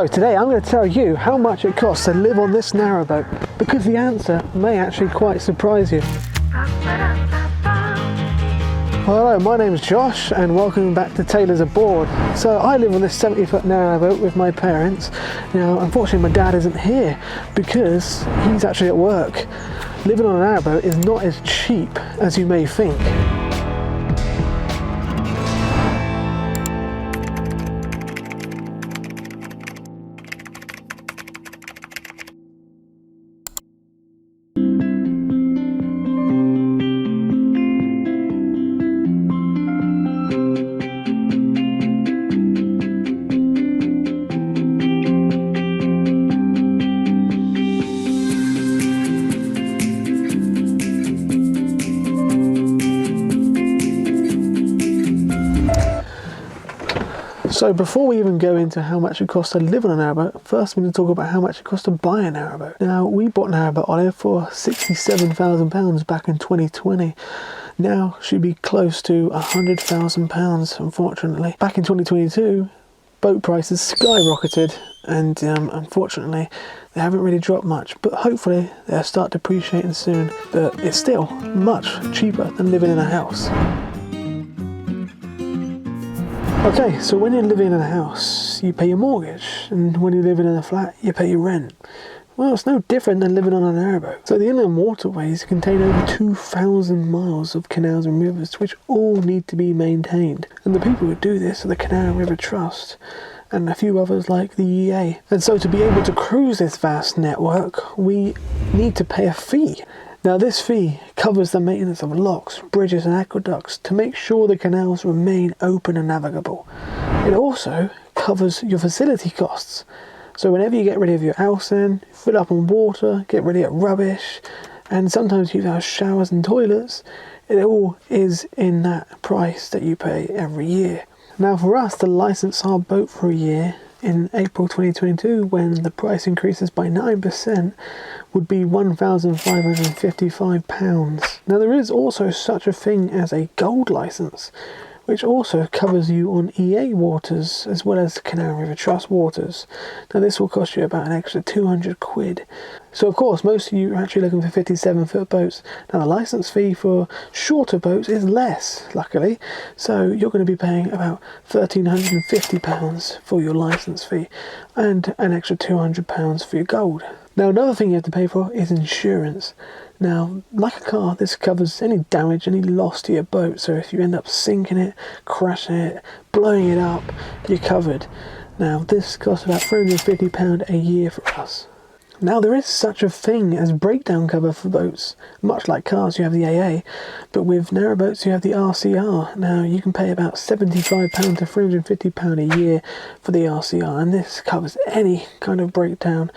So today I'm going to tell you how much it costs to live on this narrowboat, because the answer may actually quite surprise you. Hello, my name is Josh and welcome back to Taylor's Aboard. So I live on this 70-foot narrowboat with my parents. Now unfortunately my dad isn't here because he's actually at work. Living on a narrowboat is not as cheap as you may think. So before we even go into how much it costs to live on a narrowboat, first we need to talk about how much it costs to buy a narrowboat. Now we bought a narrowboat Olive for £67,000 back in 2020. Now should be close to £100,000 unfortunately. Back in 2022, boat prices skyrocketed and unfortunately they haven't really dropped much, but hopefully they'll start depreciating soon. But it's still much cheaper than living in a house. Okay, so when you're living in a house, you pay your mortgage, and when you're living in a flat, you pay your rent. Well, it's no different than living on a narrowboat. So the inland waterways contain over 2,000 miles of canals and rivers, which all need to be maintained. And the people who do this are the Canal River Trust, and a few others like the EA. And so to be able to cruise this vast network, we need to pay a fee. Now this fee covers the maintenance of locks, bridges and aqueducts to make sure the canals remain open and navigable. It also covers your facility costs. So whenever you get rid of your house in, fill up on water, get rid of rubbish, and sometimes you have showers and toilets, it all is in that price that you pay every year. Now for us to license our boat for a year in April 2022, when the price increases by 9%, would be £1,555. Now there is also such a thing as a gold license, which also covers you on EA waters as well as Canal River Trust waters. Now this will cost you about an extra 200 quid. So of course most of you are actually looking for 57-foot boats. Now the license fee for shorter boats is less, luckily, so you're going to be paying about £1,350 for your license fee and an extra £200 for your gold. Now another thing you have to pay for is insurance. Now, like a car, this covers any damage, any loss to your boat. So if you end up sinking it, crashing it, blowing it up, you're covered. Now this costs about £350 a year for us. Now there is such a thing as breakdown cover for boats. Much like cars, you have the AA, but with narrowboats you have the RCR. Now you can pay about £75 to £350 a year for the RCR, and this covers any kind of breakdown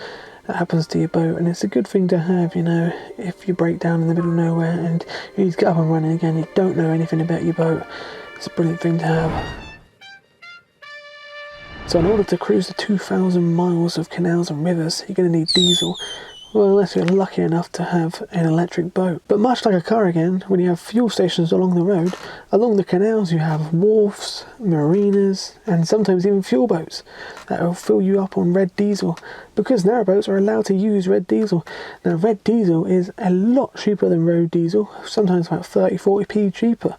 that happens to your boat, and it's a good thing to have, you know, if you break down in the middle of nowhere and you need to get up and running again, you don't know anything about your boat. It's a brilliant thing to have. So in order to cruise the 2,000 miles of canals and rivers, you're going to need diesel. Well, unless you're lucky enough to have an electric boat. But much like a car again, when you have fuel stations along the road, along the canals you have wharfs, marinas, and sometimes even fuel boats that will fill you up on red diesel, because narrowboats are allowed to use red diesel. Now red diesel is a lot cheaper than road diesel, sometimes about 30-40p cheaper.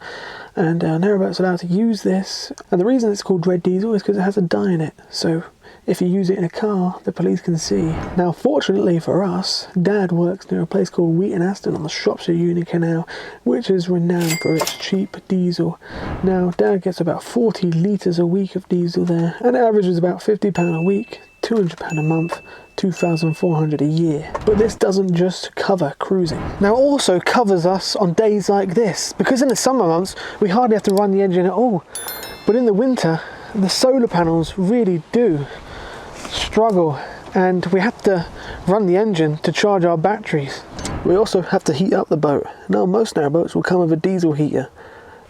And narrowboats are allowed to use this, and the reason it's called red diesel is because it has a dye in it. So if you use it in a car, the police can see. Now fortunately for us, Dad works near a place called Maintenace on the Shropshire Union Canal, which is renowned for its cheap diesel. Now Dad gets about 40 litres a week of diesel there, and it averages about £50 a week, £200 a month, £2,400 a year. But this doesn't just cover cruising. Now it also covers us on days like this, because in the summer months we hardly have to run the engine at all. But in the winter, the solar panels really do struggle, and we have to run the engine to charge our batteries. We also have to heat up the boat. Now most narrowboats will come with a diesel heater,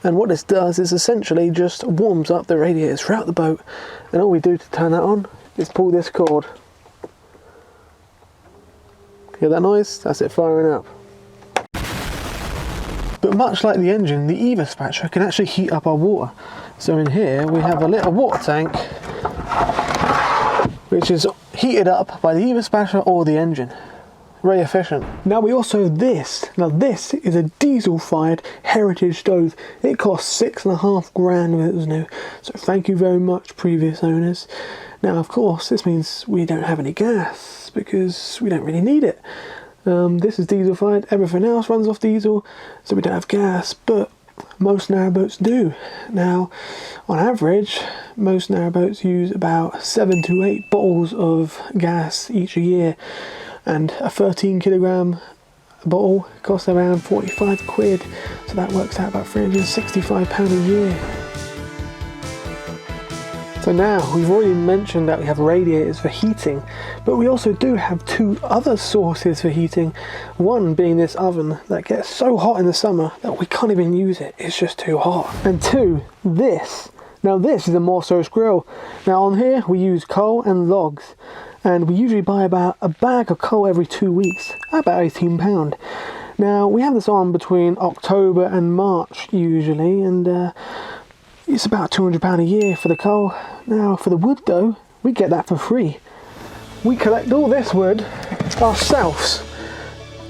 and what this does is essentially just warms up the radiators throughout the boat, and all we do to turn that on is pull this cord. Hear that noise? That's it firing up. But much like the engine, the Iiecence can actually heat up our water. So in here we have a little water tank which is heated up by the evaspasher or the engine. Very efficient. Now we also have this. Now this is a diesel-fired Heritage stove. It cost $6.5 grand when it was new. So thank you very much, previous owners. Now of course this means we don't have any gas because we don't really need it. This is diesel-fired. Everything else runs off diesel, so we don't have gas. But most narrowboats do. Now, on average, most narrowboats use about 7 to 8 bottles of gas each a year. And a 13 kilogram bottle costs around 45 quid, so that works out about £365 a year. So now, we've already mentioned that we have radiators for heating, but we also do have two other sources for heating. One being this oven that gets so hot in the summer that we can't even use it, it's just too hot. And two, this. Now this is a Morso's grill. Now on here we use coal and logs. And we usually buy about a bag of coal every 2 weeks, about £18. Now we have this on between October and March usually, and it's about £200 a year for the coal. Now for the wood though, we get that for free. We collect all this wood ourselves,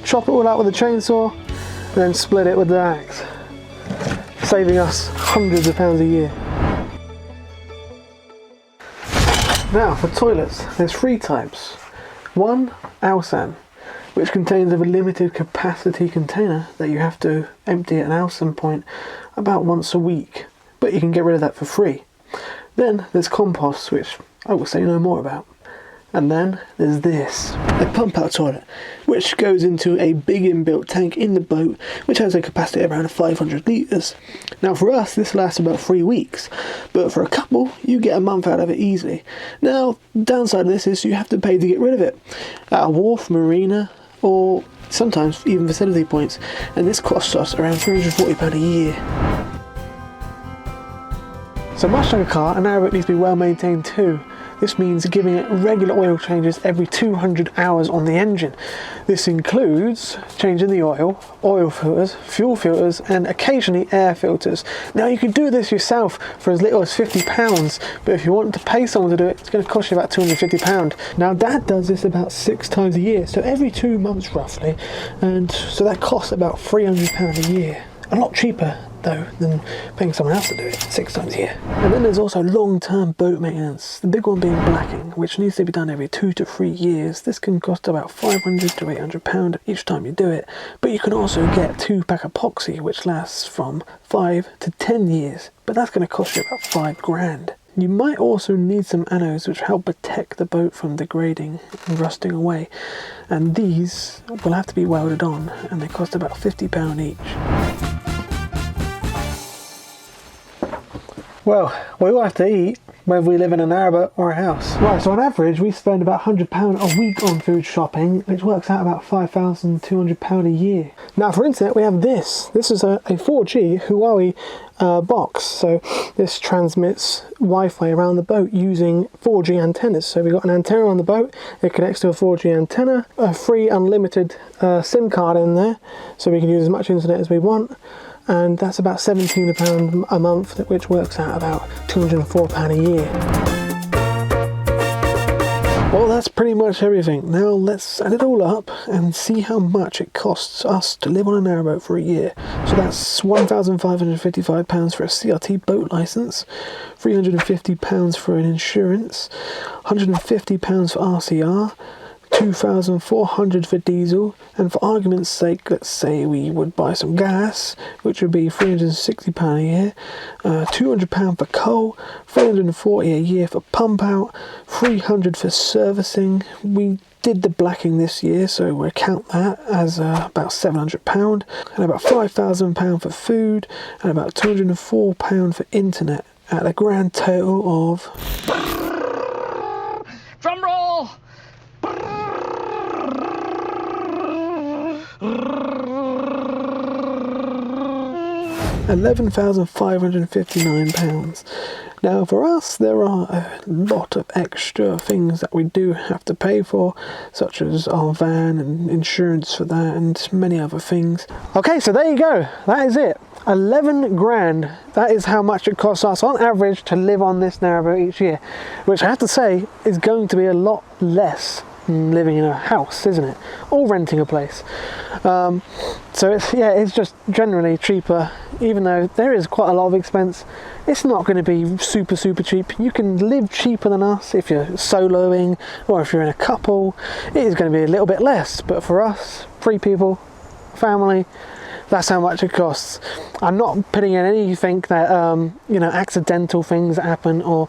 chop it all out with a chainsaw, and then split it with the axe, saving us hundreds of pounds a year. Now for toilets, there's 3 types. One, Iiecence, which contains a limited capacity container that you have to empty at an Iiecence point about once a week, but you can get rid of that for free. Then there's compost, which I will say no more about. And then there's this, a pump out toilet, which goes into a big inbuilt tank in the boat, which has a capacity of around 500 litres. Now for us, this lasts about 3 weeks, but for a couple, you get a month out of it easily. Now, the downside of this is you have to pay to get rid of it at a wharf, marina, or sometimes even facility points, and this costs us around £340 a year. So much like a car, a narrowboat needs to be well maintained too. This means giving it regular oil changes every 200 hours on the engine. This includes changing the oil filters, fuel filters, and occasionally air filters. Now you can do this yourself for as little as £50, but if you want to pay someone to do it, it's going to cost you about £250. Now Dad does this about 6 times a year, so every 2 months roughly, and so that costs about £300 a year. A lot cheaper though than paying someone else to do it 6 times a year. And then there's also long-term boat maintenance, the big one being blacking, which needs to be done every 2 to 3 years. This can cost about £500 to £800 each time you do it, but you can also get 2-pack epoxy, which lasts from 5 to 10 years, but that's going to cost you about £5 grand. You might also need some anodes which help protect the boat from degrading and rusting away, and these will have to be welded on, and they cost about £50 each. Well, we all have to eat, whether we live in a narrowboat or a house. Right, so on average we spend about £100 a week on food shopping, which works out about £5,200 a year. Now for internet we have this. This is a 4G Huawei box, so this transmits Wi-Fi around the boat using 4G antennas. So we've got an antenna on the boat, it connects to a 4G antenna, a free unlimited SIM card in there, so we can use as much internet as we want. And that's about £17 a month, which works out about £204 a year. Well, that's pretty much everything. Now let's add it all up and see how much it costs us to live on a narrowboat for a year. So that's £1,555 for a CRT boat licence, £350 for an insurance, £150 for RCR, £2,400 for diesel, and for argument's sake, let's say we would buy some gas, which would be £360 a year, £200 for coal, £340 a year for pump out, £300 for servicing. We did the blacking this year, so we'll count that as about £700, and about £5,000 for food, and about £204 for internet, at a grand total of... Drum roll! £11,559. Now for us there are a lot of extra things that we do have to pay for, such as our van and insurance for that and many other things. Okay, so there you go, that is it. 11 grand, that is how much it costs us on average to live on this narrowboat each year, which I have to say is going to be a lot less than living in a house, isn't it, or renting a place. So it's just generally cheaper. Even though there is quite a lot of expense, it's not going to be super cheap. You can live cheaper than us if you're soloing, or if you're in a couple, it is going to be a little bit less. But for us, 3 people, family, that's how much it costs. I'm not putting in anything that you know, accidental things that happen or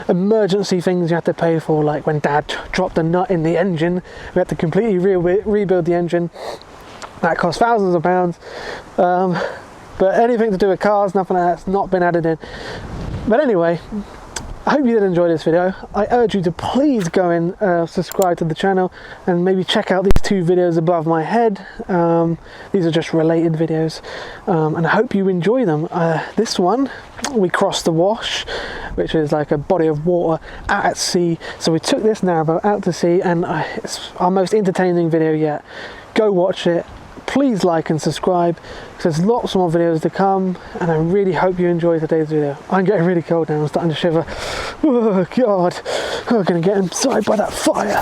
emergency things you have to pay for, like when Dad dropped a nut in the engine, we had to completely rebuild the engine. That cost thousands of pounds. But anything to do with cars, nothing like that's not been added in. But anyway, I hope you did enjoy this video. I urge you to please go and subscribe to the channel and maybe check out these 2 videos above my head. These are just related videos, and I hope you enjoy them. This one, we crossed the Wash, which is like a body of water out at sea. So we took this narrowboat out to sea, and it's our most entertaining video yet. Go watch it. Please like and subscribe, because there's lots more videos to come, and I really hope you enjoyed today's video. I'm getting really cold now, I'm starting to shiver. Oh God, I'm gonna get inside by that fire.